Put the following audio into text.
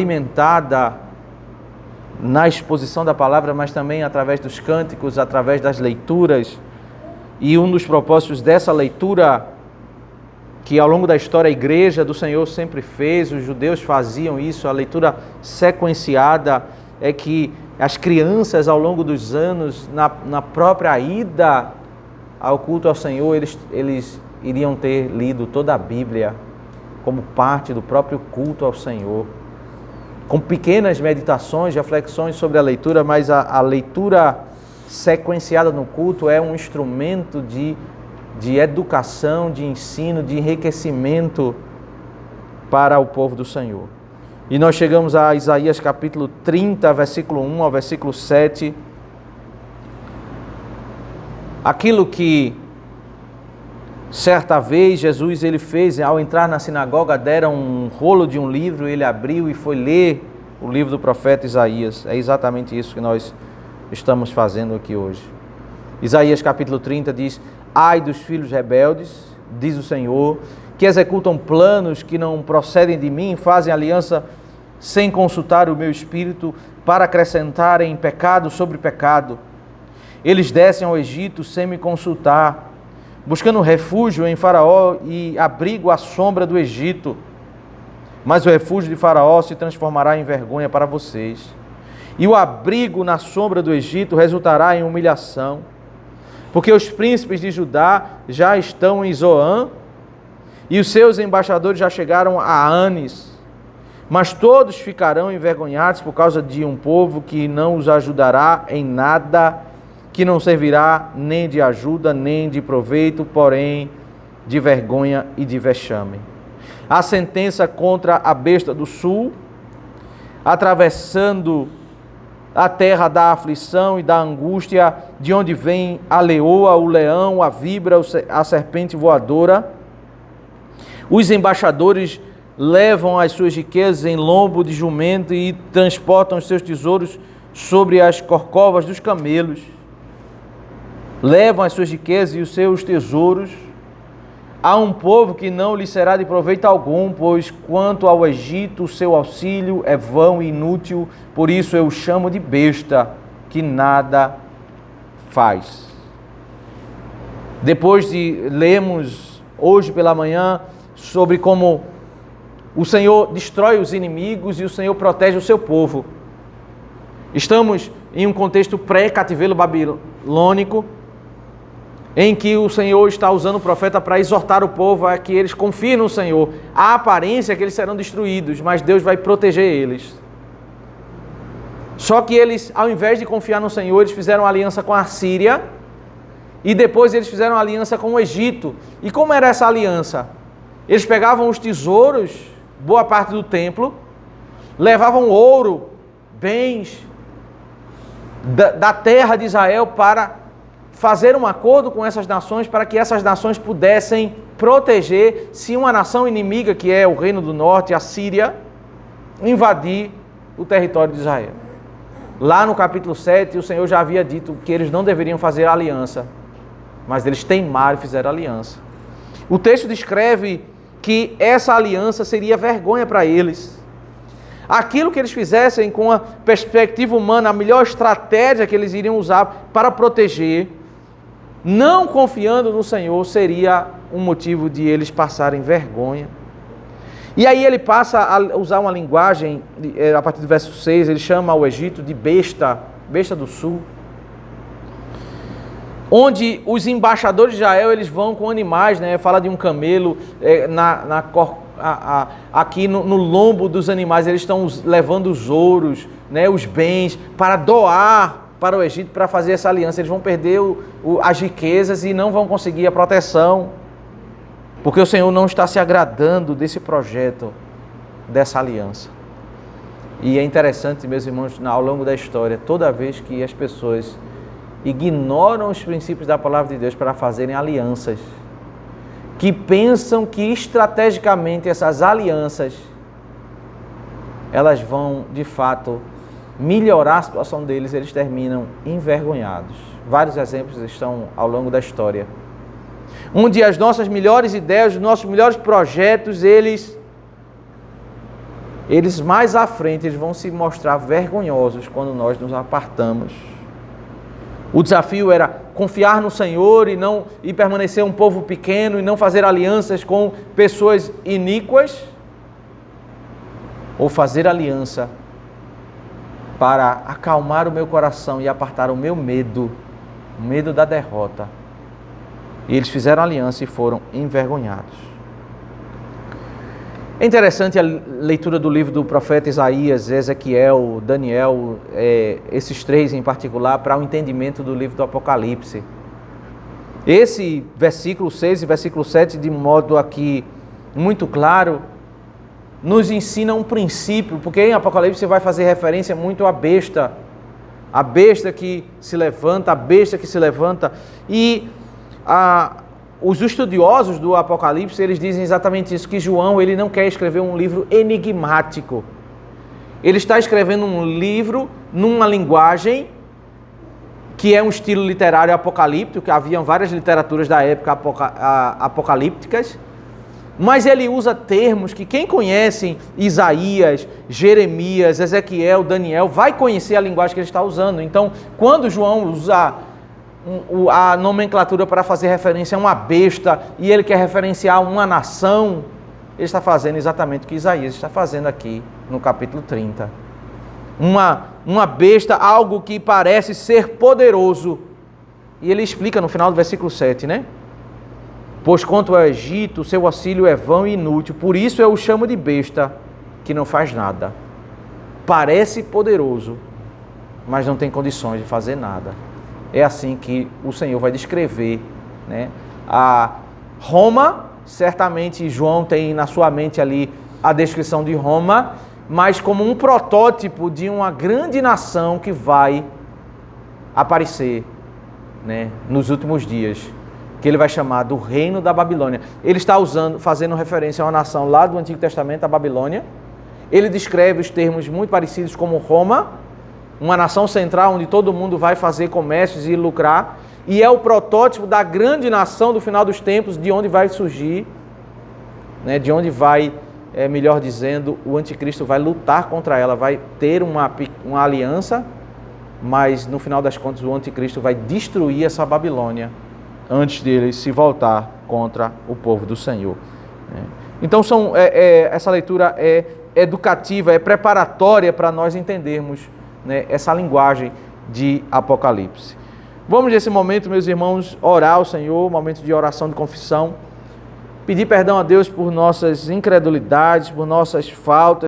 alimentada na exposição da palavra, mas também através dos cânticos, através das leituras. E um dos propósitos dessa leitura, que ao longo da história a igreja do Senhor sempre fez, os judeus faziam isso, a leitura sequenciada, é que as crianças ao longo dos anos, na própria ida ao culto ao Senhor, eles iriam ter lido toda a Bíblia como parte do próprio culto ao Senhor, com pequenas meditações, reflexões sobre a leitura, mas a leitura sequenciada no culto é um instrumento de educação, de ensino, de enriquecimento para o povo do Senhor. E nós chegamos a Isaías capítulo 30, versículo 1 ao versículo 7. Aquilo que certa vez Jesus ele fez, ao entrar na sinagoga, deram um rolo de um livro, ele abriu e foi ler o livro do profeta Isaías. É exatamente isso que nós estamos fazendo aqui hoje. Isaías capítulo 30 diz: ai dos filhos rebeldes, diz o Senhor, que executam planos que não procedem de mim, fazem aliança sem consultar o meu espírito, para acrescentarem pecado sobre pecado. Eles descem ao Egito sem me consultar, buscando refúgio em Faraó e abrigo à sombra do Egito. Mas o refúgio de Faraó se transformará em vergonha para vocês, e o abrigo na sombra do Egito resultará em humilhação, porque os príncipes de Judá já estão em Zoã, e os seus embaixadores já chegaram a Anis. Mas todos ficarão envergonhados por causa de um povo que não os ajudará em nada, que não servirá nem de ajuda, nem de proveito, porém de vergonha e de vexame. A sentença contra a besta do sul, atravessando a terra da aflição e da angústia, de onde vem a leoa, o leão, a víbora, a serpente voadora. Os embaixadores levam as suas riquezas em lombo de jumento e transportam os seus tesouros sobre as corcovas dos camelos. Levam as suas riquezas e os seus tesouros a um povo que não lhe será de proveito algum, pois quanto ao Egito, o seu auxílio é vão e inútil, por isso eu o chamo de besta, que nada faz. Depois de lermos hoje pela manhã sobre como o Senhor destrói os inimigos e o Senhor protege o seu povo. Estamos em um contexto pré-cativeiro babilônico, em que o Senhor está usando o profeta para exortar o povo a que eles confiem no Senhor. A aparência é que eles serão destruídos, mas Deus vai proteger eles. Só que eles, ao invés de confiar no Senhor, eles fizeram aliança com a Síria e depois eles fizeram aliança com o Egito. E como era essa aliança? Eles pegavam os tesouros, boa parte do templo, levavam ouro, bens da terra de Israel para fazer um acordo com essas nações, para que essas nações pudessem proteger se uma nação inimiga, que é o Reino do Norte, a Síria, invadir o território de Israel. Lá no capítulo 7, o Senhor já havia dito que eles não deveriam fazer aliança, mas eles teimaram e fizeram aliança. O texto descreve que essa aliança seria vergonha para eles. Aquilo que eles fizessem com a perspectiva humana, a melhor estratégia que eles iriam usar para proteger, não confiando no Senhor, seria um motivo de eles passarem vergonha. E aí ele passa a usar uma linguagem, a partir do verso 6, ele chama o Egito de besta do sul, onde os embaixadores de Israel, eles vão com animais, né? Fala de um camelo, aqui no lombo dos animais, eles estão levando os ouros, né? Os bens, para doar para o Egito, para fazer essa aliança. Eles vão perder as riquezas e não vão conseguir a proteção, porque o Senhor não está se agradando desse projeto, dessa aliança. E é interessante, meus irmãos, ao longo da história, toda vez que as pessoas ignoram os princípios da palavra de Deus para fazerem alianças, que pensam que estrategicamente essas alianças elas vão de fato melhorar a situação deles, eles terminam envergonhados. Vários exemplos estão ao longo da história, onde as nossas melhores ideias, os nossos melhores projetos, eles eles mais à frente eles vão se mostrar vergonhosos quando nós nos apartamos. O desafio era confiar no Senhor e permanecer um povo pequeno e não fazer alianças com pessoas iníquas, ou fazer aliança para acalmar o meu coração e apartar o meu medo, o medo da derrota. E eles fizeram aliança e foram envergonhados. É interessante a leitura do livro do profeta Isaías, Ezequiel, Daniel, esses três em particular, para o entendimento do livro do Apocalipse. Esse versículo 6 e versículo 7, de modo aqui muito claro, nos ensina um princípio, porque em Apocalipse vai fazer referência muito à besta que se levanta, e os estudiosos do Apocalipse, eles dizem exatamente isso, que João ele não quer escrever um livro enigmático. Ele está escrevendo um livro numa linguagem que é um estilo literário apocalíptico, que haviam várias literaturas da época apocalípticas, mas ele usa termos que quem conhece Isaías, Jeremias, Ezequiel, Daniel, vai conhecer a linguagem que ele está usando. Então, quando João usa a nomenclatura para fazer referência a uma besta e ele quer referenciar uma nação, ele está fazendo exatamente o que Isaías está fazendo aqui no capítulo 30. Uma besta, algo que parece ser poderoso. E ele explica no final do versículo 7, né? Pois quanto ao Egito, seu auxílio é vão e inútil, por isso eu o chamo de besta, que não faz nada. Parece poderoso, mas não tem condições de fazer nada. É assim que o Senhor vai descrever, né? A Roma, certamente João tem na sua mente ali a descrição de Roma, mas como um protótipo de uma grande nação que vai aparecer, né, nos últimos dias, que ele vai chamar do Reino da Babilônia. Ele está fazendo referência a uma nação lá do Antigo Testamento, a Babilônia. Ele descreve os termos muito parecidos como Roma, uma nação central onde todo mundo vai fazer comércios e lucrar, e é o protótipo da grande nação do final dos tempos, de onde vai surgir, né, de onde vai, melhor dizendo, o anticristo vai lutar contra ela, vai ter uma aliança, mas no final das contas o anticristo vai destruir essa Babilônia antes dele se voltar contra o povo do Senhor. Então essa leitura é educativa, é preparatória para nós entendermos, né, essa linguagem de Apocalipse. Vamos nesse momento, meus irmãos, orar ao Senhor, momento de oração de confissão, pedir perdão a Deus por nossas incredulidades, por nossas faltas,